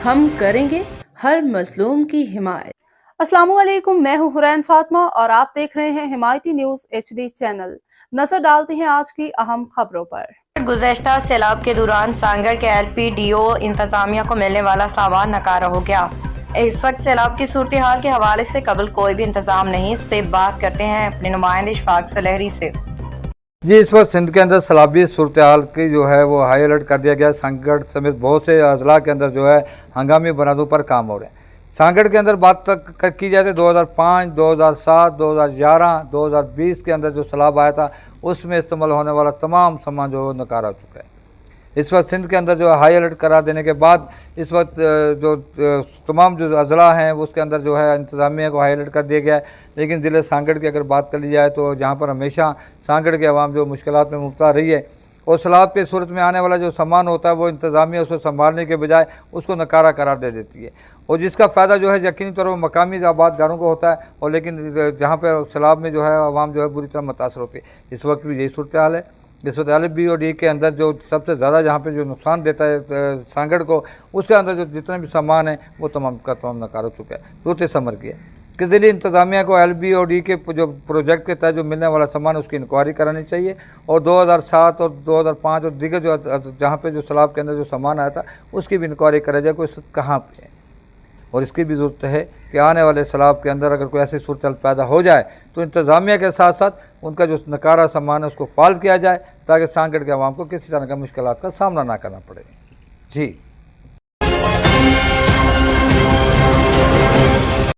ہم کریں گے ہر مظلوم کی حمایت۔ السلام علیکم، میں ہوں حرین فاطمہ اور آپ دیکھ رہے ہیں حمایتی نیوز HD چینل۔ نظر ڈالتے ہیں آج کی اہم خبروں پر۔ گزشتہ سیلاب کے دوران سانگڑ کے LPDO انتظامیہ کو ملنے والا سامان ناکارہ ہو گیا۔ اس وقت سیلاب کی صورتحال کے حوالے سے قبل کوئی بھی انتظام نہیں، اس پہ بات کرتے ہیں اپنے نمائندے اشفاق سلیحری سے۔ جی، اس وقت سندھ کے اندر سیلابی صورتحال کی جو ہے وہ ہائی الرٹ کر دیا گیا۔ سانگڑ سمیت بہت سے اضلاع کے اندر جو ہے ہنگامی بنیادوں پر کام ہو رہے ہیں۔ سانگڑ کے اندر بات کی جائے تو 2005، 2007، 2011، 2020 کے اندر جو سیلاب آیا تھا اس میں استعمال ہونے والا تمام سامان جو ہے ناکارہ ہو چکا ہے۔ اس وقت سندھ کے اندر جو ہائی الرٹ قرار دینے کے بعد اس وقت جو تمام جو اضلاع ہیں اس کے اندر جو ہے انتظامیہ کو ہائی الرٹ کر دیا گیا ہے۔ لیکن ضلع سانگڑ کی اگر بات کر لی جائے تو جہاں پر ہمیشہ سانگڑ کے عوام جو مشکلات میں مبتلا رہی ہے، اور سیلاب کی صورت میں آنے والا جو سامان ہوتا ہے وہ انتظامیہ اس کو سنبھالنے کے بجائے اس کو ناکارہ قرار دے دیتی ہے، اور جس کا فائدہ جو ہے یقینی طور پر مقامی آباد گاروں کو ہوتا ہے، اور لیکن جہاں پہ سیلاب میں جو ہے عوام جو ہے بری طرح متاثر ہوتی ہے۔ اس وقت بھی یہی صورتحال ہے۔ اس وقت LPDO کے اندر جو سب سے زیادہ جہاں پہ جو نقصان دیتا ہے سانگڑ کو، اس کے اندر جو جتنے بھی سامان ہیں وہ تمام کا تمام ناکارہ ہو چکا ہے۔ صورت سمر کی ہے کہ ضلعی انتظامیہ کو LPDO کے جو پروجیکٹ کے تحت جو ملنے والا سامان اس کی انکوائری کرانی چاہیے، اور 2007 اور 2005 اور دیگر جو جہاں پہ جو سیلاب کے اندر جو سامان آیا تھا اس کی بھی انکوائری کرا جائے کوئی کہاں پہ ہے، اور اس کی بھی ضرورت ہے کہ آنے والے سیلاب کے اندر اگر کوئی ایسی صورتحال پیدا ہو جائے تو انتظامیہ کے ساتھ ساتھ ان کا جو ناکارہ سامان ہے اس کو فعال کیا جائے، تاکہ سانگڑ کے عوام کو کسی طرح کا مشکلات کا سامنا نہ کرنا پڑے۔ جی۔